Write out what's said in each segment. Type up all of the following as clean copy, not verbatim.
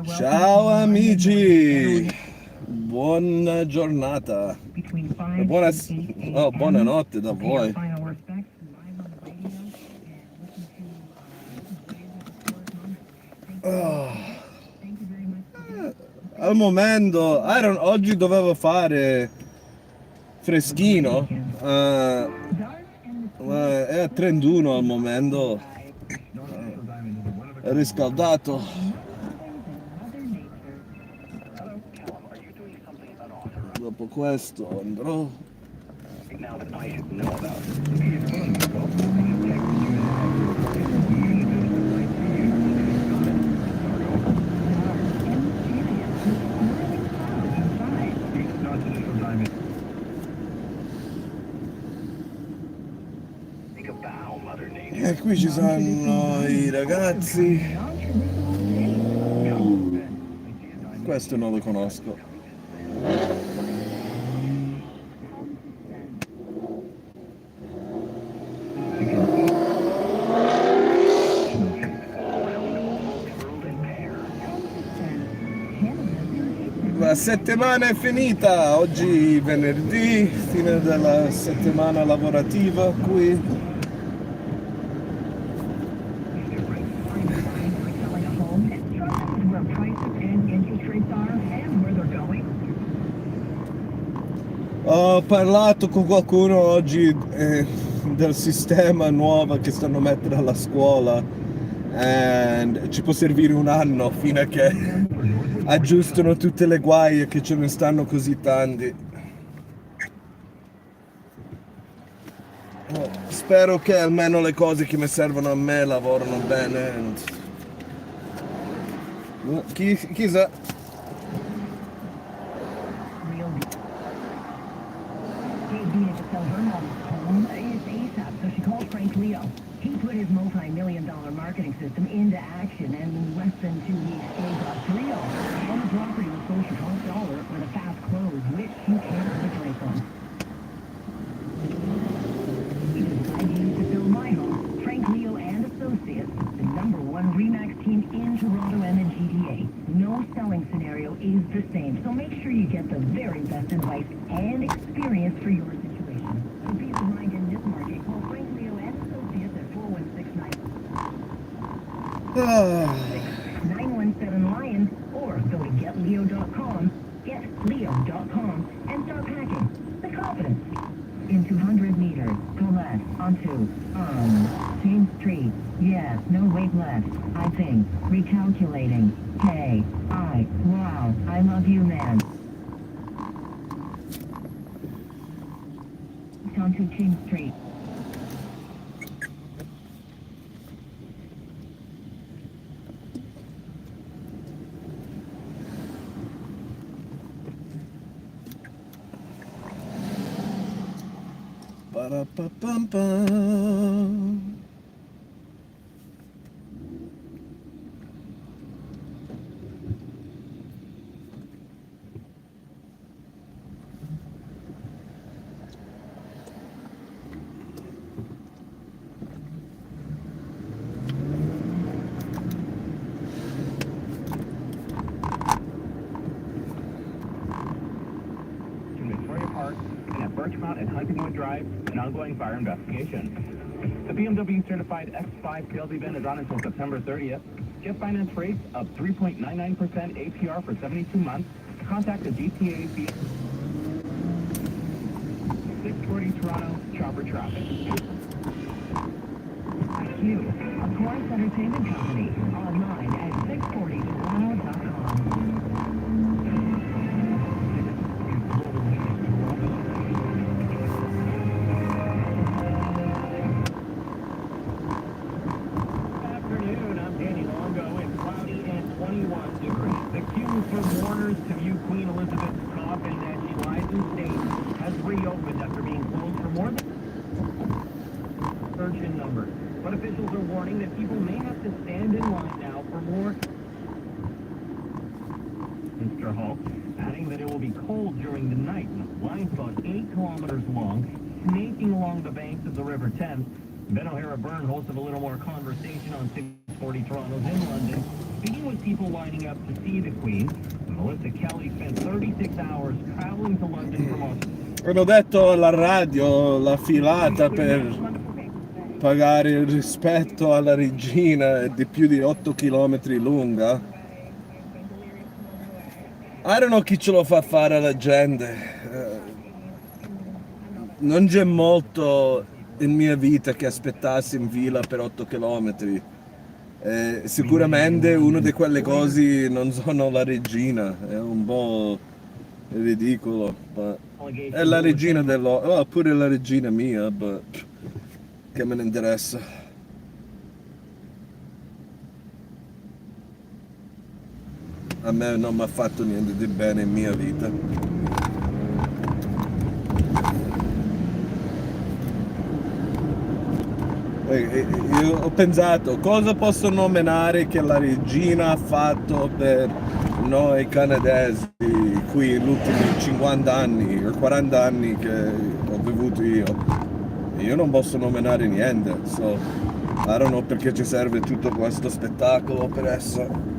Ciao amici, buona giornata e buonanotte da voi. Ah, al momento, oggi dovevo fare freschino, ma è a 31 al momento, è riscaldato. Dopo questo andrò. E qui ci sono i ragazzi. Questo non lo conosco. La settimana è finita, oggi venerdì, fine della settimana lavorativa qui. Ho parlato con qualcuno oggi del sistema nuovo che stanno mettendo alla scuola e ci può servire un anno fino a che aggiustano tutte le guaie che ce ne stanno così tanti. Spero che almeno le cose che mi servono a me lavorano bene. Chissà. Needed to sell her mom's home ASAP, so she called Frank Leo. He put his multi-million-dollar marketing system into action, and in less than 2 weeks, Jay got Leo. And the property was sold for top dollar with a fast close, which you can't capitulate on. I used to build my home. Frank Leo and Associates, the #1 RE/MAX team in Toronto and the GTA. No selling scenario is the same, so make sure you get the very best advice and experience for your situation. For peace of mind in this market, call Frank Leo and Associates at 416-917-Lions or go to getleo.com, getleo.com, and start packing. The confidence. In 200 meters, go left onto James Street. Yes, no wait left. I think. Recalculating. Wow, I love you, man. Onto James Street. Ba-da-ba-bum-bum. Birchmount and Huntingwood Drive, an ongoing fire investigation. The BMW certified X5 sales event is on until September 30th. Get finance rates of 3.99% APR for 72 months. Contact the GTA 640 Toronto Chopper Traffic. Q, a Chorus Entertainment Company, online at 640toronto.com. For mourners to view Queen Elizabeth's coffin as she lies in state has reopened after being closed for more than surge in numbers. But officials are warning that people may have to stand in line now for more. Mr. Hall, adding that it will be cold during the night. The line's about 8 kilometers long, snaking along the banks of the River Thames. Ben O'Hara Byrne hosted a little more conversation on 640 Toronto's in London. Speaking with people lining up to see the Queen, Melissa Kelly spent 36 hours traveling to London from Australia. Hanno detto alla radio la filata per pagare il rispetto alla regina è di più di 8 km lunga. I don't know chi ce lo fa fare alla gente. Non c'è molto in mia vita che aspettassi in fila per 8 km. Sicuramente una di quelle cose non sono la regina, è un po' ridicolo. È la regina pure la regina mia, che me ne interessa. A me non mi ha fatto niente di bene in mia vita. Io ho pensato cosa posso nominare che la regina ha fatto per noi canadesi qui negli ultimi 50 anni o 40 anni che ho vivuto io. Io non posso nominare niente, so I don't know perché ci serve tutto questo spettacolo per essa.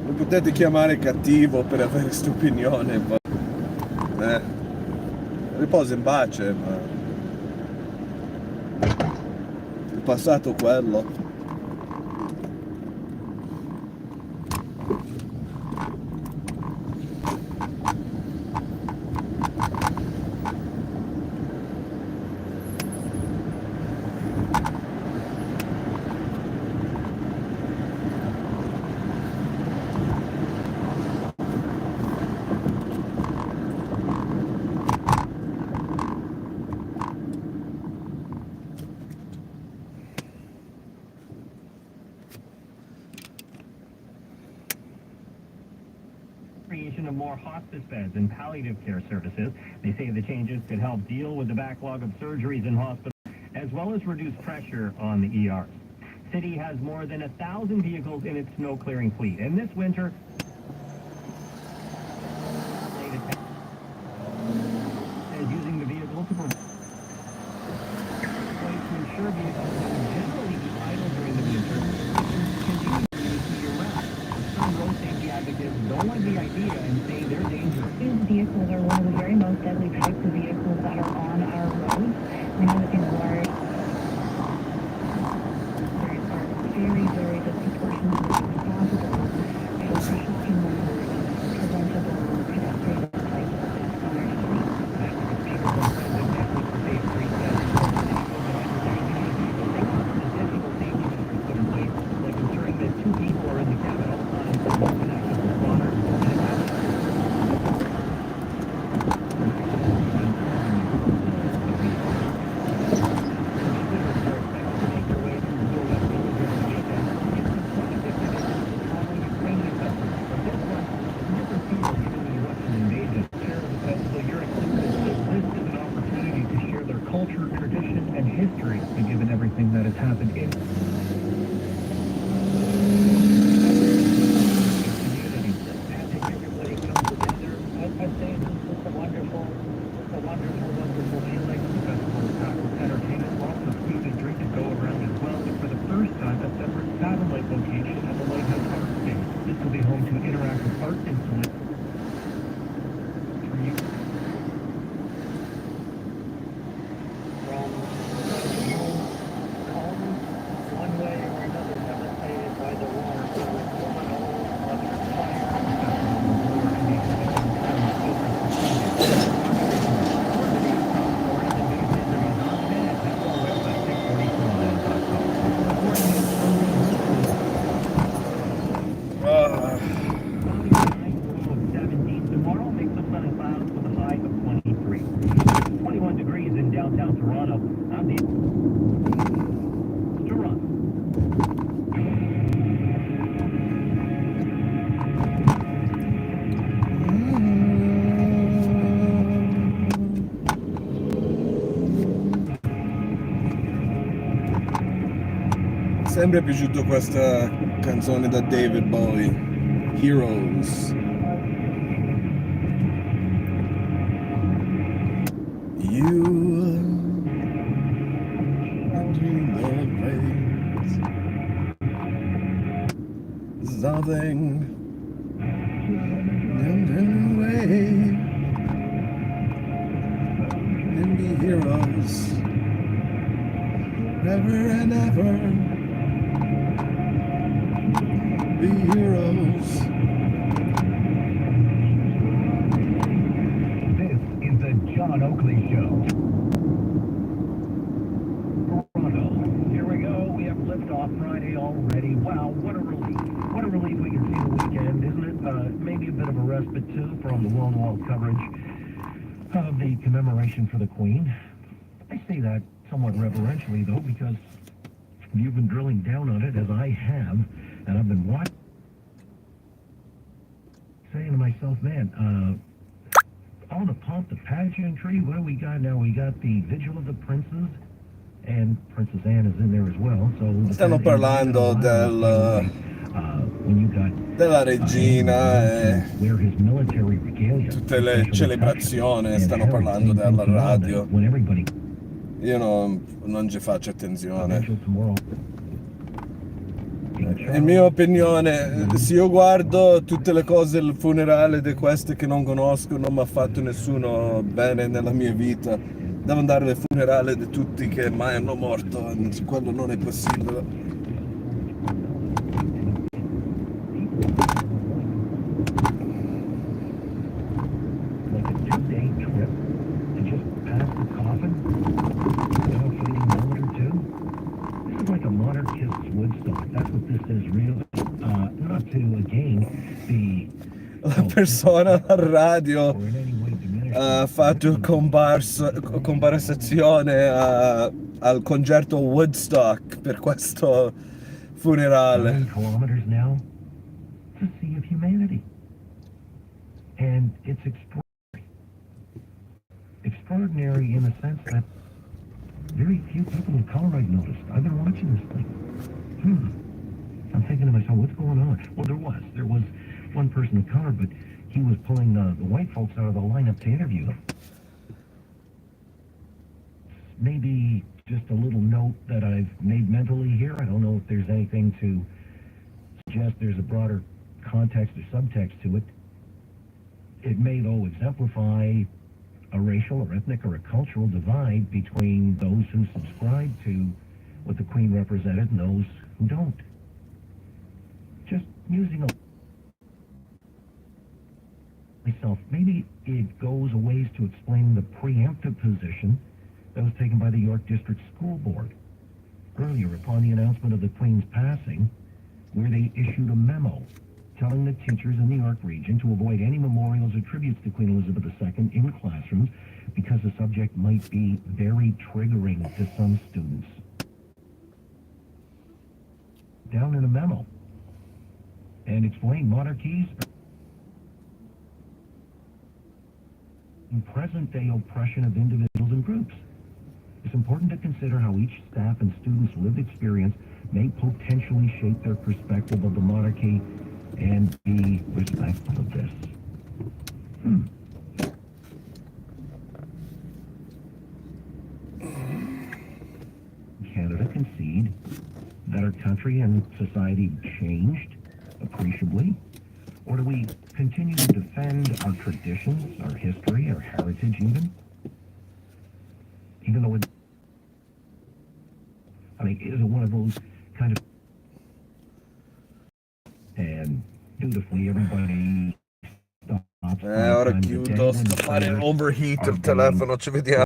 Mi potete chiamare cattivo per avere questa opinione, ma riposa in pace, ma il passato è quello. Creation of more hospice beds and palliative care services. They say the changes could help deal with the backlog of surgeries in hospitals, as well as reduce pressure on the ERs. City has more than 1,000 vehicles in its snow clearing fleet, and this winter is using the vehicle to ensure vehicles will generally be idle during the winter. Some road safety advocates don't like the idea and say they're dangerous. These vehicles are one of the very most deadly types of vehicles that are on our roads. We know that these large are very disproportionately responsible for shocking numbers of preventable pedestrian types of deaths on our streets. Like ensuring that two people are in the cab at all times and one can access the spotter. Culture, tradition, and history, given everything that has happened in Tomorrow makes up sun and clouds with a high of 23. 21 degrees in downtown Toronto. I'm the Toronto. Sempre è piaciuta questa canzone da David Bowie. heroes. You between the veins. Something in way. And be heroes. Ever and ever. Be heroes. This is the John Oakley Show. Toronto. Here we go. We have liftoff Friday already. Wow, what a relief. What a relief we can see the weekend, isn't it? Maybe a bit of a respite, too, from the wall-to-wall coverage of the commemoration for the Queen. I say that somewhat reverentially, though, because you've been drilling down on it, as I have, and I've been watching, saying to myself, man, all the pomp, the pageantry, what do we got now? We got the Vigil of the Princes, and Princess Anne is in there as well. So Stiamo parlando della regina e tutte le celebrazioni, stanno parlando della radio. Io non ci faccio attenzione. In mia opinione, se io guardo tutte le cose del funerale di queste che non conosco, non mi ha fatto nessuno bene nella mia vita. Devo andare al funerale di tutti che mai hanno morto, quello non è possibile. La persona al radio ha fatto conversazione al concerto Woodstock per questo funerale. Kilometers now to see of humanity. And it's extraordinary in the sense that very few people of color I've noticed. I've been watching this thing. I'm thinking to myself, what's going on? Well, there was one person of color, but he was pulling the white folks out of the lineup to interview them. Maybe just a little note that I've made mentally here. I don't know if there's anything to suggest there's a broader context or subtext to it. It may, though, exemplify a racial or ethnic or a cultural divide between those who subscribe to what the Queen represented and those who don't. Just using myself, maybe it goes a ways to explain the preemptive position that was taken by the York District School Board earlier upon the announcement of the Queen's passing, where they issued a memo telling the teachers in the York region to avoid any memorials or tributes to Queen Elizabeth II in classrooms because the subject might be very triggering to some students. Down in a memo. And explain monarchies and present-day oppression of individuals and groups. It's important to consider how each staff and student's lived experience may potentially shape their perspective of the monarchy and be respectful of this. Canada concede that our country and society changed appreciably? Or do we continue to defend our traditions, our history, our heritage even though it, is it one of those kind of, and dutifully everybody stops. Ora chiudo, sto a fare overheat il telefono, ci vediamo.